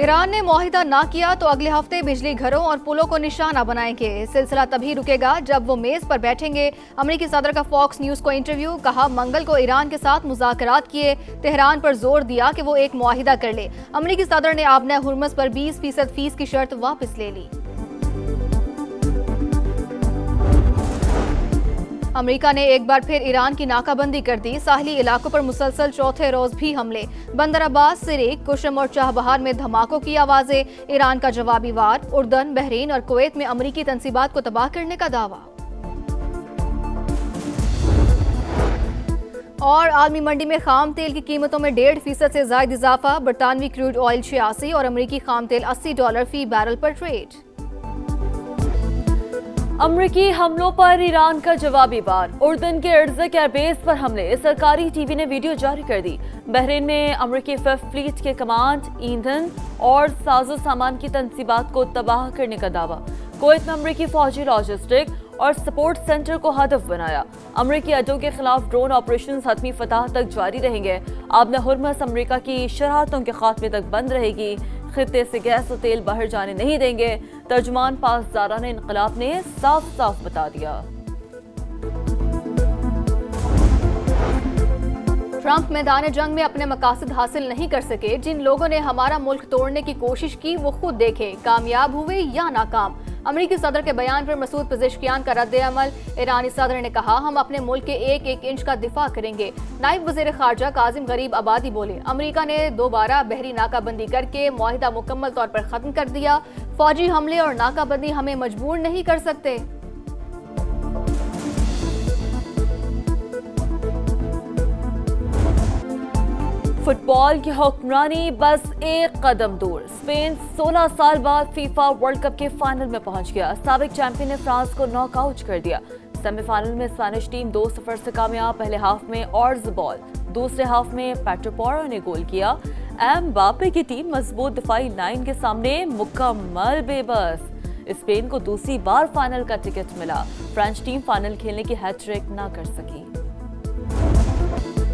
Iran ने मुआहिदा ना किया तो अगले हफ्ते बिजली घरों और पुलों को निशाना बनाएंगे। सिलसिला तभी रुकेगा जब वो मेज पर बैठेंगे। अमेरिकी सदर का फॉक्स न्यूज को इंटरव्यू, कहा मंगल को ईरान के साथ मुज़ाकरात किए, तेहरान पर जोर दिया कि वो एक मुआहिदा कर ले। अमेरिकी सदर ने आबना हुर्मुज़ पर 20% फीस की शर्त वापस ले ली। अमेरिका ने एक बार फिर ईरान की नाकाबंदी कर दी। साहली इलाकों पर मुसलसल चौथे रोज भी हमले। बंदर अब्बास, सिरिक, कुशम और चाहबहार में धमाकों की आवाजें। ईरान का जवाबी वार। उर्दन, बहरीन और कुवैत में अमेरिकी तंसीबात को तबाह करने का दावा। और आलमी मंडी में खाम तेल की कीमतों में 1.5% से ज्यादा इजाफा। बरतानवी क्रूड ऑयल 86 और अमेरिकी खाम तेल $80 फी बैरल पर ट्रेड। अमरीकी हमलों पर ईरान का जवाबी वार। उर्दन के अर्ज़क एयरबेस पर हमले, सरकारी टीवी ने वीडियो जारी कर दी। बहरीन में अमरीकी फिफ्थ फ्लीट के कमांड, ईंधन और साजो सामान की तंसीबात को तबाह करने का दावा। कुवैत में अमरीकी फौजी लॉजिस्टिक और सपोर्ट सेंटर को हदफ बनाया। अमरीकी अड्डों के खिलाफ ड्रोन ऑपरेशन हतमी फतह तक जारी रहेंगे। आबना हुर्मुज़ अमरीका की शरारतों के खात्मे तक बंद रहेगी। खित्ते से गैस और तेल बाहर जाने नहीं देंगे। तर्जुमान पासदारान इनकलाब ने साफ साफ बता दिया। ट्रंप मैदान जंग में अपने मकासद हासिल नहीं कर सके। जिन लोगों ने हमारा मुल्क तोड़ने की कोशिश की वो खुद देखें, कामयाब हुए या नाकाम। अमेरिकी सदर के बयान पर मसूद पेज़ेश्कियान का रद्द अमल। ईरानी सदर ने कहा हम अपने मुल्क के एक एक इंच का दिफा करेंगे। नायब वज़ीर ख़ारजा काजिम गरीब आबादी बोले अमेरिका ने दोबारा बहरी नाकाबंदी करके मुआहिदा मुकम्मल तौर पर ख़त्म कर दिया। फौजी हमले और नाकाबंदी हमें मजबूर नहीं कर सकते। फुटबॉल की हुक्मरानी बस एक कदम दूर। स्पेन 16 साल बाद फीफा वर्ल्ड कप के फाइनल में पहुंच गया। साबिक चैंपियन ने फ्रांस को नॉकआउट कर दिया। सेमीफाइनल में स्पेनिश टीम 2-0 से कामयाब। पहले हाफ में ऑर्ज बॉल, दूसरे हाफ में पेड्रो पोरो ने गोल किया। एम्बापे की टीम मजबूत दिफाई लाइन के सामने मुकम्मल बेबस। स्पेन को दूसरी बार फाइनल का टिकट मिला। फ्रेंच टीम फाइनल खेलने की हैट्रिक ना कर सकी।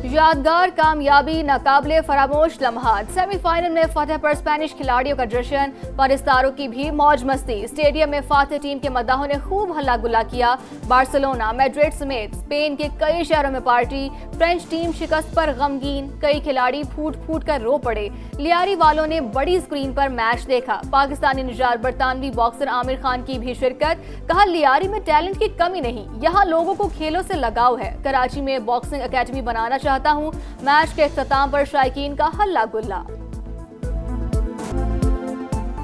यादगार कामयाबी, नाकाबिले फरामोश लम्हात। सेमीफाइनल में फतह पर स्पेनिश खिलाड़ियों का जश्न, पाकिस्तानों की भी मौज मस्ती। स्टेडियम में फातह टीम के मद्दाहों ने खूब हल्ला गुल्ला किया। बार्सिलोना, मैड्रिड समेत स्पेन के कई शहरों में पार्टी। फ्रेंच टीम शिकस्त पर गमगीन, कई खिलाड़ी फूट फूट कर रो पड़े। लियारी वालों ने बड़ी स्क्रीन पर मैच देखा। पाकिस्तानी निजात बरतानवी बॉक्सर आमिर खान की भी शिरकत। कहा लियारी में टैलेंट की कमी नहीं, यहाँ लोगों को खेलों से लगाव है। कराची में बॉक्सिंग अकेडमी बनाना चाहता हूँ। मैच के इख्तिताम पर शायकीन का हल्ला गुल्ला।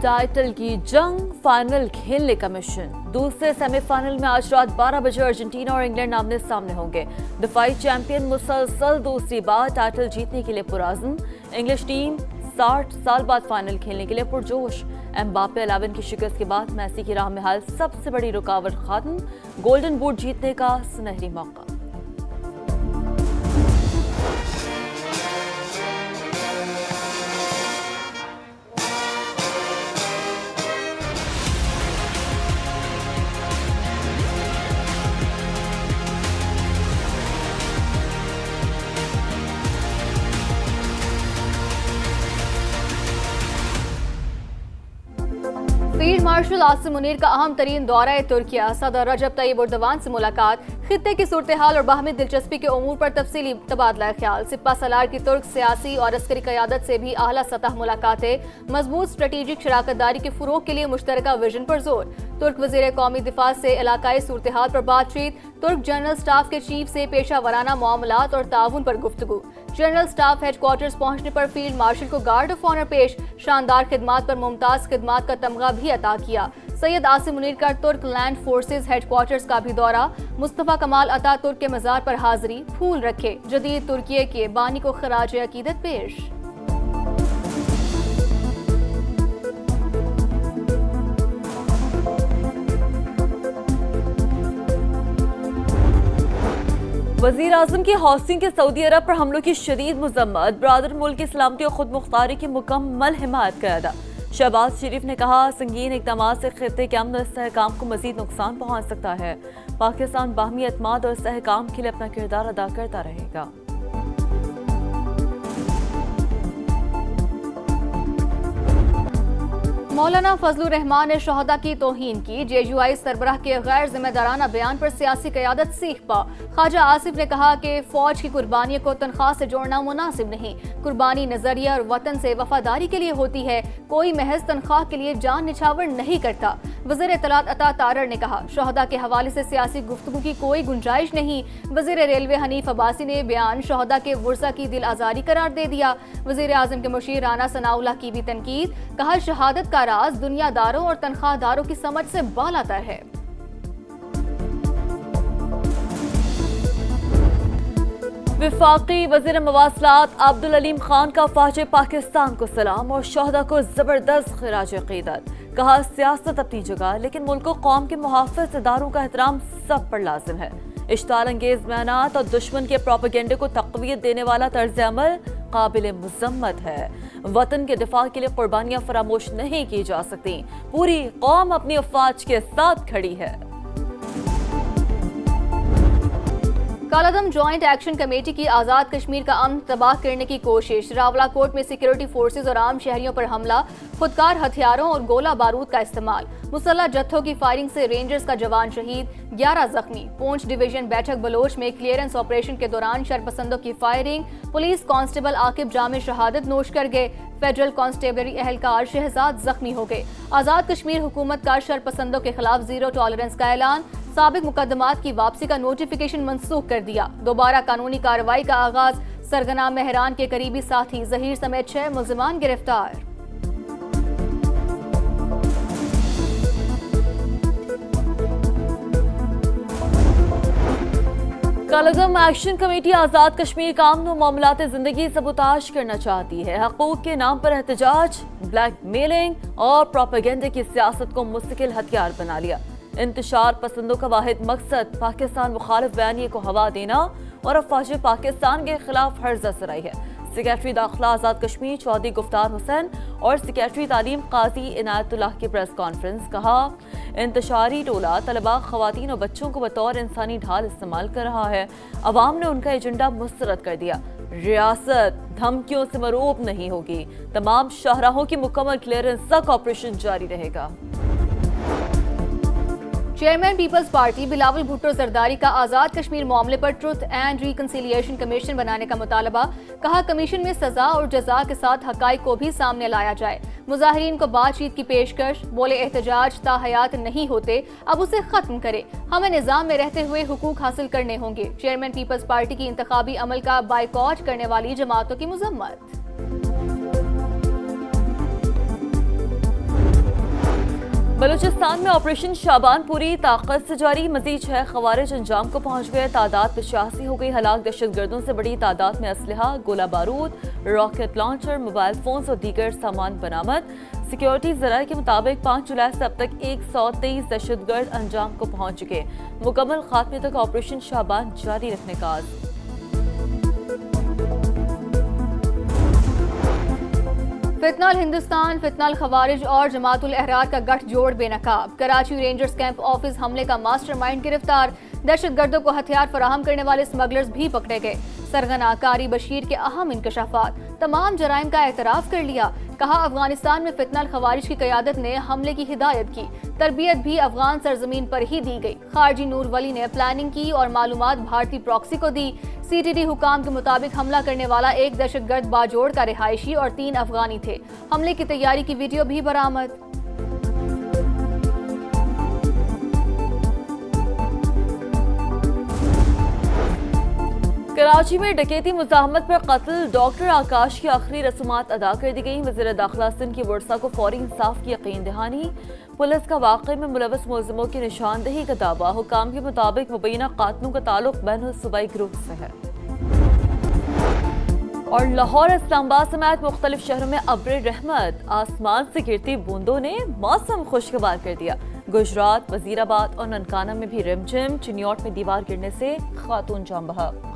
टाइटल की जंग, फाइनल खेलने का मिशन। दूसरे सेमीफाइनल में आज रात 12 बजे अर्जेंटीना और इंग्लैंड आमने सामने होंगे। दिफाई चैंपियन मुसलसल दूसरी बार टाइटल जीतने के लिए पुराज़्म। इंग्लिश टीम 60 साल बाद फाइनल खेलने के लिए पुरजोश। एम्बापे 11 की शिकस्त के बाद मैसी की राह में हाल सबसे बड़ी रुकावट खत्म। गोल्डन बूट जीतने का सुनहरी मौका। फील्ड मार्शल आसिम मुनीर का अहम तरीन दौरा तुर्किया। सदर रजब तैयब एर्दोगान से मुलाकात। खित्ते की सूरत हाल और बाहमी दिलचस्पी के उमूर पर तफसीली तबादला ख्याल। सिपा सलार की तुर्क सियासी और अस्करी क़यादत से भी आला सतह मुलाकातें। मजबूत स्ट्रेटेजिक शराकतदारी के फ़रोग़ के लिए मुश्तरका विजन पर जोर। तुर्क वज़ीर कौमी दिफा से इलाकाई सूरत हाल पर बातचीत। तुर्क जनरल स्टाफ के चीफ से पेशा वराना मामलात और ताउन पर गुफ्तगू। जनरल स्टाफ हेडक्वार्टर्स पहुंचने पर फील्ड मार्शल को गार्ड ऑफ ऑनर पेश। शानदार खिदमात पर मुमताज खिदमात का तमगा भी अता किया। सैयद आसिम मुनीर का तुर्क लैंड फोर्सेज हेडक्वार्टर्स का भी दौरा। मुस्तफा कमाल अता तुर्क के मज़ार पर हाजिरी, फूल रखे। जदीद तुर्किये के बानी को खराज अकीदत पेश। वज़ीर आज़म की हौसिंग के सऊदी अरब पर हमलों की शदीद मजम्मत। बरादर मुल्क की सलामती और खुद मुख्तारी की मुकम्मल हिमायत का अदा। शहबाज शरीफ ने कहा संगीन इक़दाम से खित्ते के अमन और इस्तेहकाम को मजीद नुकसान पहुँच सकता है। पाकिस्तान बाहमी एतमाद और इस्तेहकाम के लिए अपना किरदार अदा करता रहेगा। मौलाना फजलुर रहमान ने शहदा की तौहीन की। JUI सरबराह के गैर जिम्मेदाराना बयान पर सियासी क़यादत सीख पा। ख्वाजा आसिफ ने कहा कि फौज की कुर्बानी को तनख्वाह से जोड़ना मुनासिब नहीं। कुर्बानी नजरिया और वतन से वफादारी के लिए होती है, कोई महज तनख्वाह के लिए जान निछावर नहीं करता। वज़ीर इत्तलात अता तारड़ ने कहा शहदा के हवाले से सियासी गुफ्तगू की कोई गुंजाइश नहीं। वज़ीर रेलवे हनीफ अब्बासी ने बयान शहदा के वर्सा की दिल आज़ारी करार दे दिया। वज़ीर आज़म के मुशीर राना सनाउल्लाह की भी तनकीद। कहा शहादत का राज दुनियादारों और तनख्वाहदारों की समझ से बालातर है। विफाकी वज़ीर मवासलात अब्दुल अलीम खान का फ़ौज पाकिस्तान को सलाम और शहदा को ज़बरदस्त खिराज अक़ीदत। कहा सियासत अपनी जगह, लेकिन मुल्क और कौम के मुहाफ़िज़ इदारों का एहतराम सब पर लाजिम है। इश्ताल अंगेज बयानात और दुश्मन के प्रोपेगेंडे को तक़वियत देने वाला तर्ज अमल काबिल मुज़म्मत है। वतन के दिफा के लिए कुर्बानियां फरामोश नहीं की जा सकती। पूरी कौम अपनी अफवाज के साथ खड़ी है। कालादम जॉइंट एक्शन कमेटी की आज़ाद कश्मीर का अमन तबाह करने की कोशिश। रावलाकोट में सिक्योरिटी फोर्सेज और आम शहरियों पर हमला, खुदकार हथियारों और गोला बारूद का इस्तेमाल। मुसल्लह जत्थों की फायरिंग से रेंजर्स का जवान शहीद, 11 जख्मी। पूंछ डिवीजन बैठक बलोच में क्लियरेंस ऑपरेशन के दौरान शरपसंदों की फायरिंग, पुलिस कांस्टेबल आकिब जामे शहादत नोश कर गए। फेडरल कांस्टेबलरी एहलकार शहजाद जख्मी हो गए। आज़ाद कश्मीर हुकूमत का शरपसंदों के खिलाफ जीरो टॉलरेंस का ऐलान। साबिक मुकदमात की वापसी का नोटिफिकेशन मंसूख कर दिया। दोबारा कानूनी कार्रवाई का आगाज। सरगना मेहरान के करीबी साथी जहीर समेत 6 मुल्जिमान गिरफ्तार। कालादम एक्शन कमेटी आज़ाद कश्मीर का अमन और मामलात ज़िंदगी सबूताज करना चाहती है। हकूक़ के नाम पर एहतजाज, ब्लैकमेलिंग और प्रोपेगेंडे की सियासत को मुस्तकिल हथियार बना लिया। इंतशार पसंदों का वाहिद मकसद पाकिस्तान मुखालिफ बयानिए को हवा देना और अफवाज पाकिस्तान के खिलाफ हर्जा सराई है। सेक्रेटरी दाखिला आज़ाद कश्मीर चौधरी गुफ्तार हुसैन और सेक्रेटरी तालीम काजी इनायतुल्लाह की प्रेस कॉन्फ्रेंस। कहा इंतशारी टोला तलबा, खवातीन और बच्चों को बतौर इंसानी ढाल इस्तेमाल कर रहा है। अवाम ने उनका एजेंडा मुस्तरद कर दिया। रियासत धमकियों से मरूब नहीं होगी। तमाम शाहराहों की मुकम्मल क्लियरेंस तक ऑपरेशन जारी रहेगा। चेयरमैन पीपल्स पार्टी बिलावल भुट्टो जरदारी का आज़ाद कश्मीर मामले पर ट्रुथ एंड रिकंसिलिएशन कमीशन बनाने का मुतालबा। कहा कमीशन में सजा और जजा के साथ हकाइक को भी सामने लाया जाए। मुजाहिरीन को बातचीत की पेशकश। बोले एहतजाज ताहयात नहीं होते, अब उसे खत्म करे। हमें निजाम में रहते हुए हुकूक हासिल करने होंगे। चेयरमैन पीपल्स पार्टी की इंतखाबी अमल का बाइकॉट करने वाली जमातों की मजम्मत। बलूचिस्तान में ऑपरेशन शाबान पूरी ताकत से जारी। मजीद 6 खवारिज अंजाम को पहुंच गए। तादाद 85 हो गई। हलाक दहशतगर्दों से बड़ी तादाद में असलहा, गोला बारूद, रॉकेट लॉन्चर, मोबाइल फोन्स और दीगर सामान बरामद। सिक्योरिटी ज़राए के मुताबिक 5 जुलाई से अब तक 123 दहशतगर्द अंजाम को पहुंच चुके। मुकम्मल खात्मे तक ऑपरेशन शाबान जारी रखने का आज़म। फितनाल हिंदुस्तान, फितनाल खवारिज और जमातुल अहरार का गठजोड़ बेनकाब। कराची रेंजर्स कैंप ऑफिस हमले का मास्टरमाइंड गिरफ्तार। दहशतगर्दों को हथियार फराहम करने वाले स्मगलर्स भी पकड़े गए। सरगना कारी बशीर के अहम इंकशाफात। तमाम जराइम का एतराफ कर लिया। कहा अफगानिस्तान में फितनाल खवारिज की क़यादत ने हमले की हिदायत की। तरबियत भी अफगान सरजमीन पर ही दी गई। खारजी नूर वली ने प्लानिंग की और मालूमात भारतीय प्रॉक्सी को दी। CTD हुकाम के मुताबिक हमला करने वाला एक दहशतगर्द बाजोड़ का रिहायशी और 3 अफगानी थे। हमले की तैयारी की वीडियो भी बरामद। कराची में डकैती मुज़ाहमत पर कत्ल डॉक्टर आकाश की आखिरी रसूमात अदा कर दी गई। वज़ीर दाखिला सिंध की वर्सा को फौरी इंसाफ की यकीन दहानी। पुलिस का वाक़े में मुलव्वस मुलज़िमों की निशानदेही का दावा। हुकाम के मुताबिक मुबैना कातलों का ताल्लुक बैनुल सूबाई ग्रुप से है। और लाहौर, इस्लामाबाद समेत मुख्तलिफ शहरों में अब्र रहमत। आसमान से गिरती बूंदों ने मौसम खुशगवार कर दिया। गुजरात, वजीराबाद और ननकाना में भी रिमझिम। चिन्योट में दीवार गिरने से खातून जान बहक।